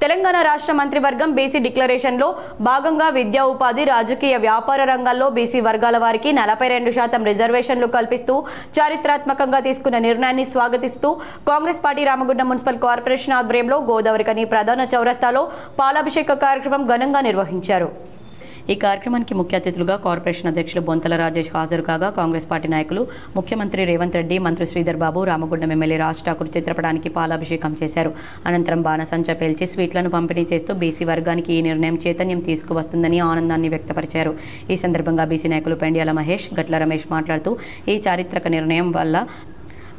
తెలంగాణ రాష్ట్ర మంత్రివర్గం బీసీ డిక్లరేషన్లో భాగంగా విద్యా ఉపాధి రాజకీయ వ్యాపార రంగాల్లో బీసీ వర్గాల వారికి 42% రిజర్వేషన్లు కల్పిస్తూ చారిత్రాత్మకంగా తీసుకున్న నిర్ణయాన్ని స్వాగతిస్తూ Congress party Ramagundam municipal corporation ఆధ్వర్యంలో గోదావరికని ప్రధాన చౌరస్తాలో పాలాభిషేక కార్యక్రమం ఘనంగా నిర్వహించారు। ఈ కార్యక్రమానికి ముఖ్య అతిథులుగా కార్పొరేషన్ అధ్యక్షులు బొంతల రాజేష్ హాజరు కాగా కాంగ్రెస్ పార్టీ నాయకులు ముఖ్యమంత్రి రేవంత్ రెడ్డి, మంత్రి శ్రీధర్ బాబు, రామగుండం ఎమ్మెల్యే రాజ్ ఠాకూర్ చిత్రపటానికి పాలాభిషేకం చేశారు। అనంతరం బాణసంచ పేల్చి స్వీట్లను పంపిణీ చేస్తూ బీసీ వర్గానికి ఈ నిర్ణయం చైతన్యం తీసుకువస్తుందని ఆనందాన్ని వ్యక్తపరిచారు। ఈ సందర్భంగా బీసీ నాయకులు పెండియాల మహేష్, గట్ల రమేష్ మాట్లాడుతూ ఈ చారిత్రక నిర్ణయం వల్ల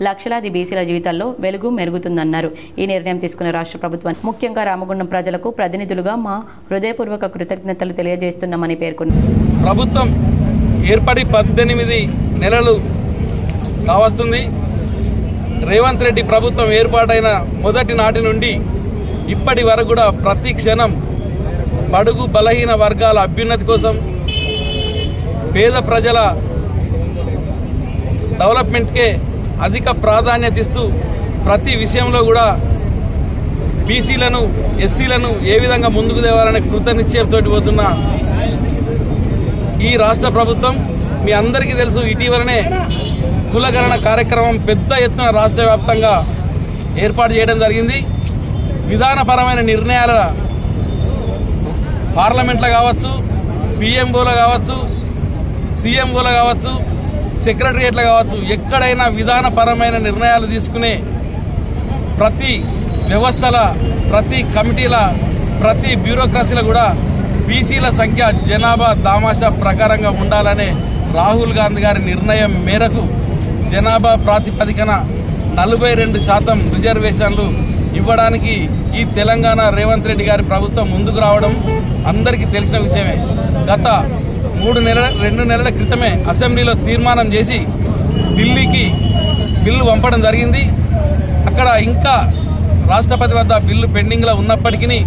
లక్షలాది బీసీల జీవితాల్లో వెలుగు మెరుగుతుందన్నారు। ఈ నిర్ణయం తీసుకున్న రాష్ట్ర ప్రభుత్వానికి ముఖ్యంగా రామగుండం ప్రజలకు ప్రతినిధులుగా మా హృదయపూర్వక కృతజ్ఞతలు తెలియజేస్తున్నామని పేర్కొన్నారు। ప్రభుత్వం ఏర్పడి 18 నెలలు కావస్తుంది। రేవంత్ రెడ్డి ప్రభుత్వం ఏర్పాటైన మొదటి నాటి నుండి ఇప్పటి వరకు కూడా ప్రతి క్షణం బడుగు బలహీన వర్గాల అభ్యున్నతి కోసం, పేద ప్రజల డెవలప్మెంట్కే అధిక ప్రాధాన్యత ఇస్తూ ప్రతి విషయంలో కూడా బీసీలను, ఎస్సీలను ఏ విధంగా ముందుకు తేవాలనే కృత నిశ్చయంతో పోతున్న ఈ రాష్ట్ర ప్రభుత్వం మీ అందరికీ తెలుసు, ఇటీవలనే కులగణన కార్యక్రమం పెద్ద ఎత్తున రాష్ట్ర వ్యాప్తంగా ఏర్పాటు చేయడం జరిగింది। విధానపరమైన నిర్ణయాల పార్లమెంట్లో కావచ్చు, పిఎంఓలో కావచ్చు, సీఎంఓలో కావచ్చు, సెక్రటరియట్లో కావచ్చు, ఎక్కడైనా విధానపరమైన నిర్ణయాలు తీసుకునే ప్రతి వ్యవస్థల, ప్రతి కమిటీల, ప్రతి బ్యూరోక్రసీలో కూడా బీసీల సంఖ్య జనాభా దామాషా ప్రకారంగా ఉండాలనే రాహుల్ గాంధీ గారి నిర్ణయం మేరకు జనాభా ప్రాతిపదికన 42% రిజర్వేషన్లు ఇవ్వడానికి ఈ తెలంగాణ రేవంత్ రెడ్డి గారి ప్రభుత్వం ముందుకు రావడం అందరికీ తెలిసిన విషయమే। గత 2 నెలల క్రితమే అసెంబ్లీలో తీర్మానం చేసి ఢిల్లీకి బిల్లు పంపడం జరిగింది। అక్కడ ఇంకా రాష్ట్రపతి వద్ద బిల్లు పెండింగ్లో ఉన్నప్పటికీ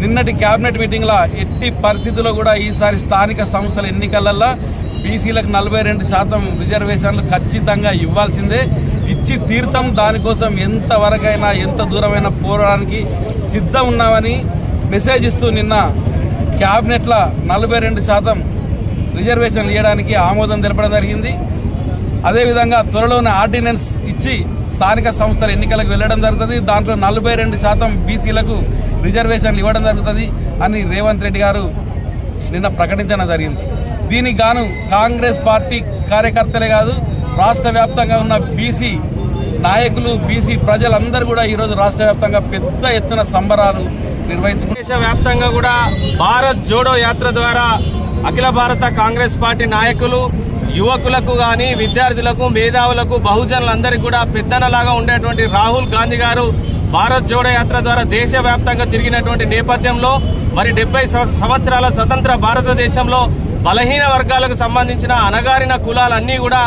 నిన్నటి కేబినెట్ మీటింగ్లో ఎట్టి పరిస్థితుల్లో కూడా ఈసారి స్థానిక సంస్థల ఎన్నికలలో బీసీలకు 42% రిజర్వేషన్లు ఖచ్చితంగా ఇవ్వాల్సిందే, ఇచ్చి తీర్థం। దానికోసం ఎంతవరకైనా ఎంత దూరమైనా పోరాడానికి సిద్ధం ఉన్నామని మెసేజ్ ఇస్తూ నిన్న కేబినెట్లో 42% రిజర్వేషన్లు ఇవ్వడానికి ఆమోదం తెలపడం జరిగింది। అదేవిధంగా త్వరలోనే ఆర్డినెన్స్ ఇచ్చి స్థానిక సంస్థల ఎన్నికలకు వెళ్లడం జరుగుతుంది। దాంట్లో 42% బీసీలకు రిజర్వేషన్లు ఇవ్వడం జరుగుతుంది అని రేవంత్ రెడ్డి గారు నిన్న ప్రకటించడం జరిగింది। దీనికి గాను కాంగ్రెస్ పార్టీ కార్యకర్తలే కాదు, రాష్ట్ర వ్యాప్తంగా ఉన్న బీసీ నాయకులు, బీసీ ప్రజలందరూ కూడా ఈరోజు రాష్ట్ర వ్యాప్తంగా పెద్ద ఎత్తున సంబరాలు నిర్వహించుకుంటారు। దేశవ్యాప్తంగా కూడా భారత్ జోడో యాత్ర ద్వారా అఖిల భారత కాంగ్రెస్ పార్టీ నాయకులు, యువకులకు గాని, విద్యార్థులకు, మేధావులకు, బహుజనులందరికీ కూడా పెద్దనలాగా ఉండేటువంటి రాహుల్ గాంధీ గారు భారత్ జోడో యాత్ర ద్వారా దేశవ్యాప్తంగా తిరిగినటువంటి నేపథ్యంలో మరి 70 సంవత్సరాల స్వతంత్ర భారతదేశంలో బలహీన వర్గాలకు సంబంధించిన అణగారిన కులాలన్నీ కూడా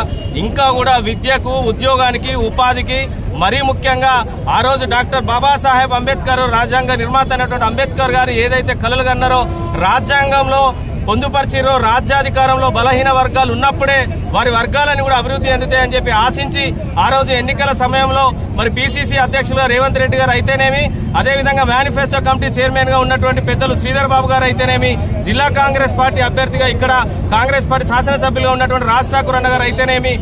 ఇంకా కూడా విద్యకు, ఉద్యోగానికి, ఉపాధికి, మరీ ముఖ్యంగా ఆ రోజు డాక్టర్ బాబాసాహెబ్ అంబేద్కర్, రాజ్యాంగ నిర్మాత అయినటువంటి అంబేద్కర్ గారు ఏదైతే కలలు కన్నారో రాజ్యాంగంలో పొందుపరిచిరో రాజ్యాధికారంలో బలహీన వర్గాలు ఉన్నప్పుడే వారి వర్గాలను కూడా అభివృద్ధి చెందుతాయని చెప్పి ఆశించి ఆ రోజు ఎన్నికల సమయంలో మరి పిసిసి అధ్యక్షులు రేవంత్ రెడ్డి గారు అయితేనేమి, అదేవిధంగా మేనిఫెస్టో కమిటీ చైర్మన్ గా ఉన్నటువంటి పెద్దలు శ్రీధర్ బాబు గారు అయితేనేమి, జిల్లా కాంగ్రెస్ పార్టీ అభ్యర్థిగా ఇక్కడ కాంగ్రెస్ పార్టీ శాసనసభ్యులుగా ఉన్నటువంటి రాజ్ ఠాకూర్ అన్న గారు అయితేనేమి,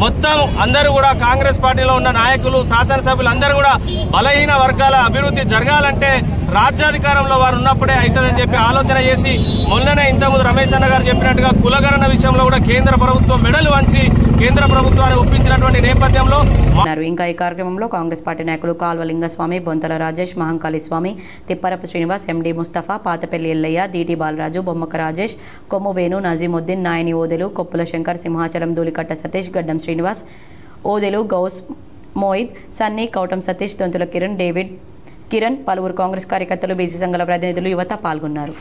మొత్తం అందరూ కూడా కాంగ్రెస్ పార్టీలో ఉన్న నాయకులు, శాసనసభ్యులు అందరూ కూడా బలహీన వర్గాల అభివృద్ధి జరగాలంటే రాజ్యాధికారంలో వారు ఉన్నప్పుడే అవుతుందని చెప్పి ఆలోచన చేసి మొన్ననే ఇంతకుముందు రమేష్ అన్న గారు చెప్పినట్టుగా కులగణన విషయంలో కూడా కేంద్ర ప్రభుత్వం మెడలు వంచి కేంద్ర ప్రభుత్వాన్ని ఒప్పించినటువంటి నేపథ్యంలో ఇంకా ఈ కార్యక్రమంలో కాంగ్రెస్ పార్టీ నాయకులు కాల్వలింగస్వామి, బొంతల రాజేష్, మహంకాళి స్వామి, తిప్పరపు శ్రీనివాస్, ఎండి ముస్తఫా, పాతపల్లి ఎల్లయ్య, దీటి బాలరాజు, బొమ్మక రాజేష్, కొమ్ము వేణు, నజీముద్దీన్, నాయని ఓదెలు, కొప్పుల శంకర్, సింహాచలం ధూళికట్ట సతీష్, గడ్డం శ్రీనివాస్, ఓదెలు, గౌస్ మోయిద్, సన్నీ, కౌటం సతీష్, దొంతుల కిరణ్, డేవిడ్, కిరణ్, పలువురు కాంగ్రెస్ కార్యకర్తలు, బీసీ సంఘాల ప్రతినిధులు, యువత పాల్గొన్నారు।